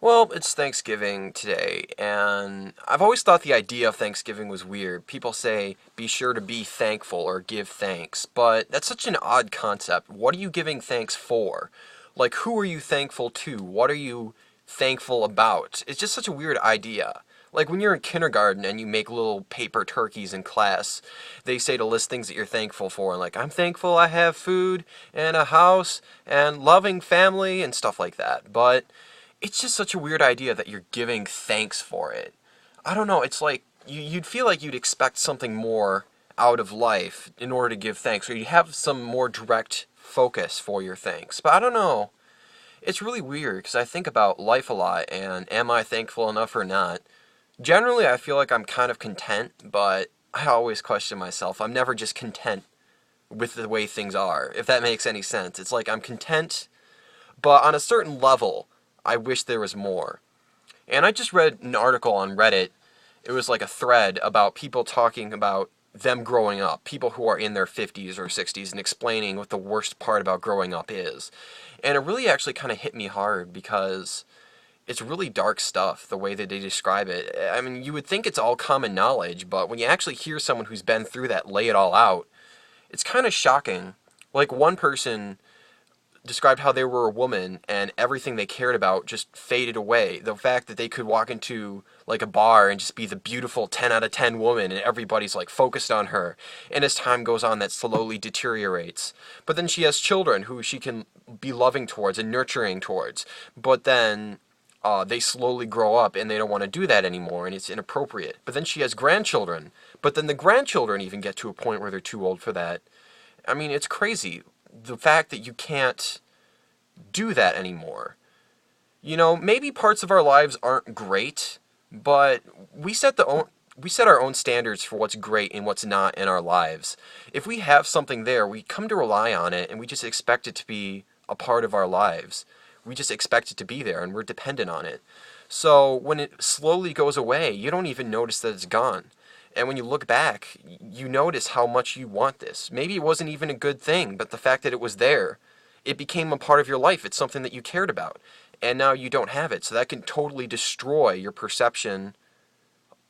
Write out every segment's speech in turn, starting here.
Well, it's Thanksgiving today, and I've always thought the idea of Thanksgiving was weird. People say, be sure to be thankful or give thanks, but that's such an odd concept. What are you giving thanks for? Like, who are you thankful to? What are you thankful about? It's just such a weird idea. Like when you're in kindergarten and you make little paper turkeys in class, they say to list things that you're thankful for. And like, I'm thankful I have food and a house and loving family and stuff like that. But it's just such a weird idea that you're giving thanks for it. I don't know, it's like you'd feel like you'd expect something more out of life in order to give thanks, or you'd have some more direct focus for your thanks. But I don't know. It's really weird because I think about life a lot and am I thankful enough or not? Generally, I feel like I'm kind of content, but I always question myself. I'm never just content with the way things are, if that makes any sense. It's like I'm content, but on a certain level, I wish there was more. And I just read an article on Reddit. It was like a thread about people talking about them growing up, people who are in their 50s or 60s, and explaining what the worst part about growing up is. And it really actually kind of hit me hard because it's really dark stuff, the way that they describe it. I mean, you would think it's all common knowledge, but when you actually hear someone who's been through that lay it all out, it's kind of shocking. Like one person described how they were a woman and everything they cared about just faded away. The fact that they could walk into like a bar and just be the beautiful 10 out of 10 woman and everybody's like focused on her. And as time goes on, that slowly deteriorates. But then she has children who she can be loving towards and nurturing towards. But then they slowly grow up and they don't want to do that anymore and it's inappropriate. But then she has grandchildren. But then the grandchildren even get to a point where they're too old for that. I mean, it's crazy. The fact that you can't do that anymore. You know, maybe parts of our lives aren't great, but we set our own standards for what's great and what's not in our lives. If we have something there, we come to rely on it and we just expect it to be a part of our lives. We just expect it to be there and we're dependent on it. So when it slowly goes away, you don't even notice that it's gone. And when you look back, you notice how much you want this. Maybe it wasn't even a good thing, but the fact that it was there, it became a part of your life. It's something that you cared about. And now you don't have it. So that can totally destroy your perception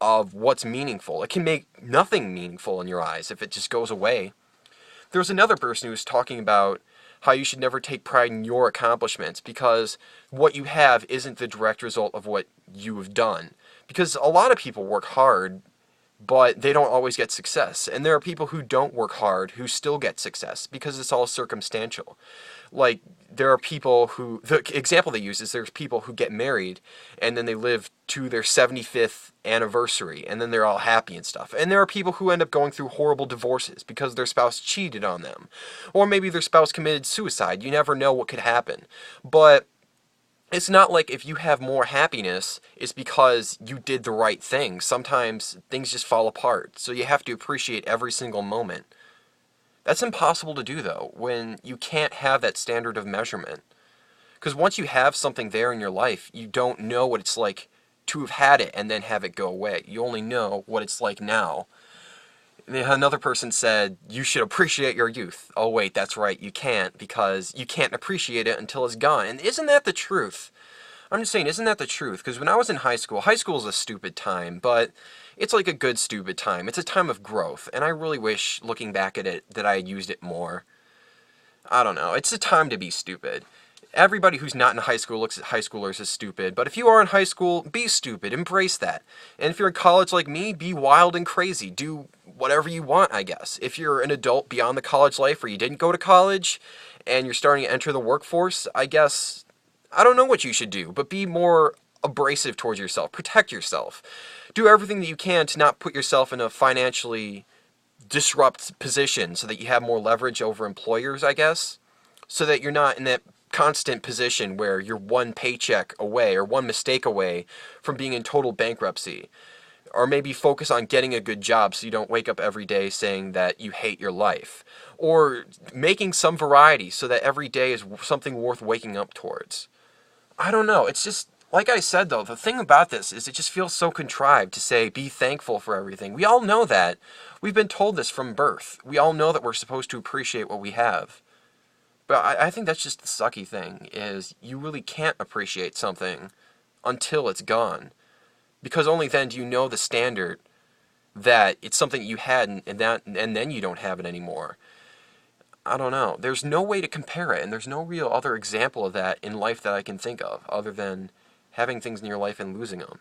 of what's meaningful. It can make nothing meaningful in your eyes if it just goes away. There was another person who was talking about how you should never take pride in your accomplishments because what you have isn't the direct result of what you have done. Because a lot of people work hard, but they don't always get success. And there are people who don't work hard who still get success because it's all circumstantial. Like, there are people who, the example they use is there's people who get married and then they live to their 75th anniversary and then they're all happy and stuff. And there are people who end up going through horrible divorces because their spouse cheated on them. Or maybe their spouse committed suicide. You never know what could happen. But it's not like if you have more happiness, it's because you did the right thing. Sometimes things just fall apart, so you have to appreciate every single moment. That's impossible to do, though, when you can't have that standard of measurement. Because once you have something there in your life, you don't know what it's like to have had it and then have it go away. You only know what it's like now. Another person said, you should appreciate your youth. Oh wait, that's right, you can't, because you can't appreciate it until it's gone. And isn't that the truth? I'm just saying, isn't that the truth? Because when I was in high school is a stupid time, but it's like a good stupid time. It's a time of growth, and I really wish, looking back at it, that I had used it more. I don't know, it's a time to be stupid. Everybody who's not in high school looks at high schoolers as stupid, but if you are in high school, be stupid, embrace that. And if you're in college like me, be wild and crazy, do whatever you want, I guess. If you're an adult beyond the college life or you didn't go to college and you're starting to enter the workforce, I guess, I don't know what you should do, but be more abrasive towards yourself, protect yourself. Do everything that you can to not put yourself in a financially disrupt position so that you have more leverage over employers, I guess, so that you're not in that constant position where you're one paycheck away or one mistake away from being in total bankruptcy. Or maybe focus on getting a good job so you don't wake up every day saying that you hate your life. Or making some variety so that every day is something worth waking up towards. I don't know, it's just, like I said though, the thing about this is it just feels so contrived to say be thankful for everything. We all know that. We've been told this from birth. We all know that we're supposed to appreciate what we have. But I think that's just the sucky thing, is you really can't appreciate something until it's gone. Because only then do you know the standard that it's something you had and then you don't have it anymore. I don't know. There's no way to compare it, and there's no real other example of that in life that I can think of, other than having things in your life and losing them.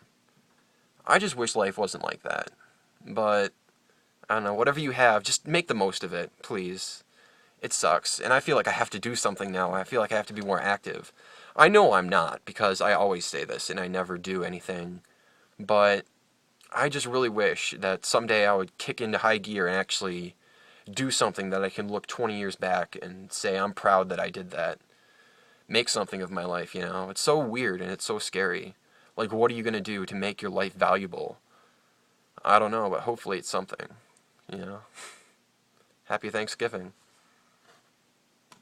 I just wish life wasn't like that. But, I don't know, whatever you have, just make the most of it, please. It sucks, and I feel like I have to do something now. I feel like I have to be more active. I know I'm not, because I always say this, and I never do anything. But I just really wish that someday I would kick into high gear and actually do something that I can look 20 years back and say I'm proud that I did that. Make something of my life, you know? It's so weird and it's so scary. Like, what are you going to do to make your life valuable? I don't know, but hopefully it's something, you know? Happy Thanksgiving.